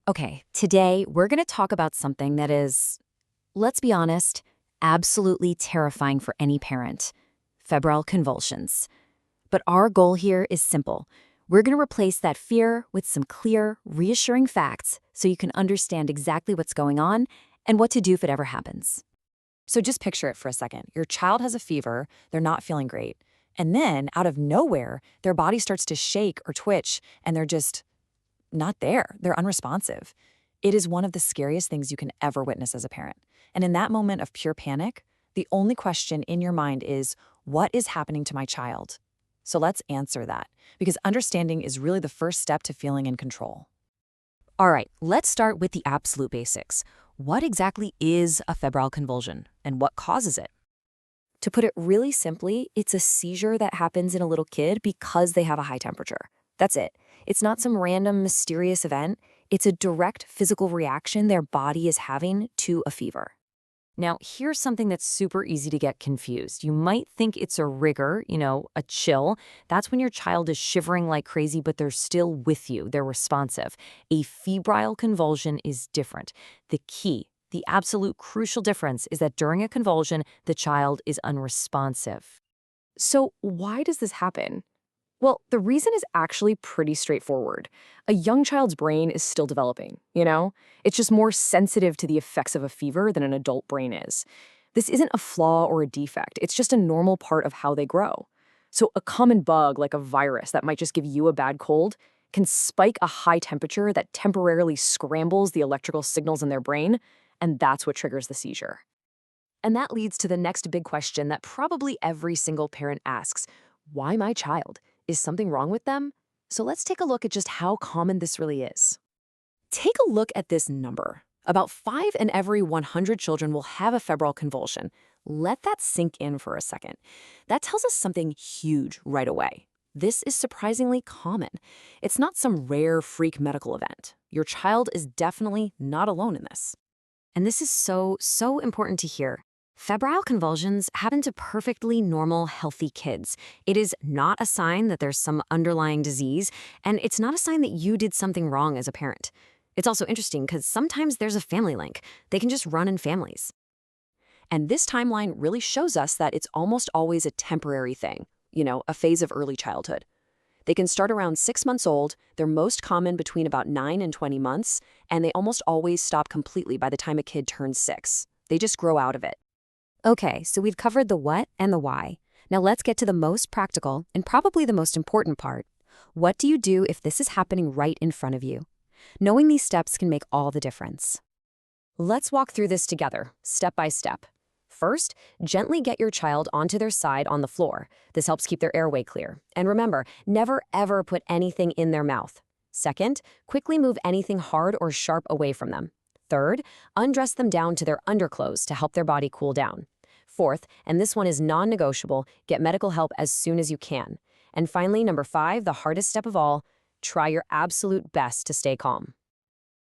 Okay, today we're going to talk about something that is, let's be honest, absolutely terrifying for any parent: febrile convulsions. But our goal here is simple. We're going to replace that fear with some clear, reassuring facts so you can understand exactly what's going on and what to do if it ever happens. So just picture it for a second. Your child has a fever, they're not feeling great. And then, out of nowhere, their body starts to shake or twitch, and they're just not there. They're unresponsive. It is one of the scariest things you can ever witness as a parent. And in that moment of pure panic, the only question in your mind is, what is happening to my child? So let's answer that, because understanding is really the first step to feeling in control. All right, let's start with the absolute basics. What exactly is a febrile convulsion and what causes it? To put it really simply, it's a seizure that happens in a little kid because they have a high temperature. That's it. It's not some random mysterious event. It's a direct physical reaction their body is having to a fever. Now, here's something that's super easy to get confused. You might think it's a rigor, a chill. That's when your child is shivering like crazy, but they're still with you. They're responsive. A febrile convulsion is different. The key, the absolute crucial difference is that during a convulsion, the child is unresponsive. So, why does this happen? Well, the reason is actually pretty straightforward. A young child's brain is still developing? It's just more sensitive to the effects of a fever than an adult brain is. This isn't a flaw or a defect, it's just a normal part of how they grow. So, a common bug like a virus that might just give you a bad cold can spike a high temperature that temporarily scrambles the electrical signals in their brain, and that's what triggers the seizure. And that leads to the next big question that probably every single parent asks: why my child? Is something wrong with them? So let's take a look at just how common this really is. Take a look at this number. About 5 in every 100 children will have a febrile convulsion. Let that sink in for a second. That tells us something huge right away. This is surprisingly common. It's not some rare freak medical event. Your child is definitely not alone in this. And this is so important to hear. Febrile convulsions happen to perfectly normal, healthy kids. It is not a sign that there's some underlying disease, and it's not a sign that you did something wrong as a parent. It's also interesting because sometimes there's a family link. They can just run in families. And this timeline really shows us that it's almost always a temporary thing, a phase of early childhood. They can start around 6 months old, they're most common between about 9 and 20 months, and they almost always stop completely by the time a kid turns 6. They just grow out of it. Okay, so we've covered the what and the why. Now let's get to the most practical and probably the most important part. What do you do if this is happening right in front of you? Knowing these steps can make all the difference. Let's walk through this together, step by step. First, gently get your child onto their side on the floor. This helps keep their airway clear. And remember, never ever put anything in their mouth. Second, quickly move anything hard or sharp away from them. Third, undress them down to their underclothes to help their body cool down. Fourth, and this one is non-negotiable, get medical help as soon as you can. And finally, number 5, the hardest step of all, try your absolute best to stay calm.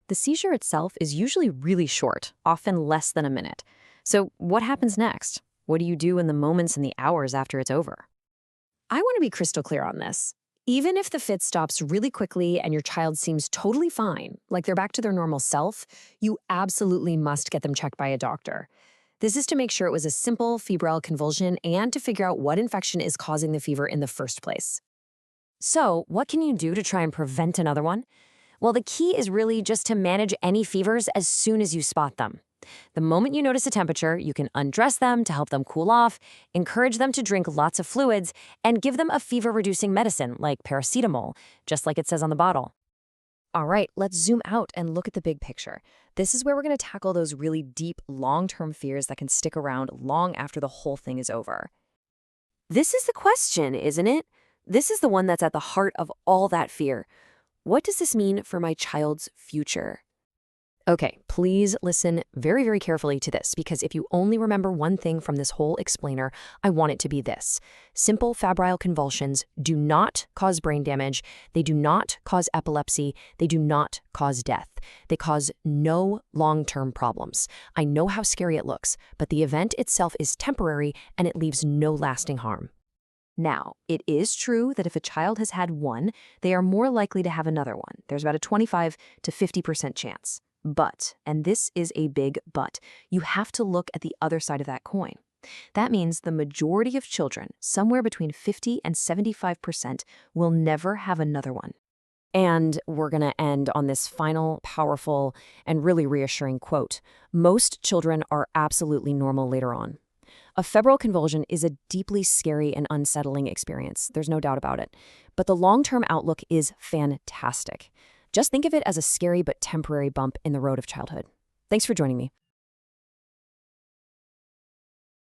The seizure itself is usually really short, often less than a minute. So what happens next? What do you do in the moments and the hours after it's over? I want to be crystal clear on this. Even if the fit stops really quickly and your child seems totally fine, like they're back to their normal self, you absolutely must get them checked by a doctor. This is to make sure it was a simple febrile convulsion and to figure out what infection is causing the fever in the first place. So, what can you do to try and prevent another one? Well, the key is really just to manage any fevers as soon as you spot them. The moment you notice a temperature, you can undress them to help them cool off, encourage them to drink lots of fluids, and give them a fever-reducing medicine like paracetamol, just like it says on the bottle. All right, let's zoom out and look at the big picture. This is where we're going to tackle those really deep, long-term fears that can stick around long after the whole thing is over. This is the question, isn't it? This is the one that's at the heart of all that fear. What does this mean for my child's future? Okay, please listen very carefully to this, because if you only remember one thing from this whole explainer, I want it to be this. Simple febrile convulsions do not cause brain damage, they do not cause epilepsy, they do not cause death. They cause no long-term problems. I know how scary it looks, but the event itself is temporary and it leaves no lasting harm. Now, it is true that if a child has had one, they are more likely to have another one. There's about a 25 to 50% chance. But, and this is a big but, you have to look at the other side of that coin. That means the majority of children, somewhere between 50 and 75%, will never have another one. And we're going to end on this final, powerful, and really reassuring quote. Most children are absolutely normal later on. A febrile convulsion is a deeply scary and unsettling experience. There's no doubt about it. But the long-term outlook is fantastic. Just think of it as a scary but temporary bump in the road of childhood. Thanks for joining me.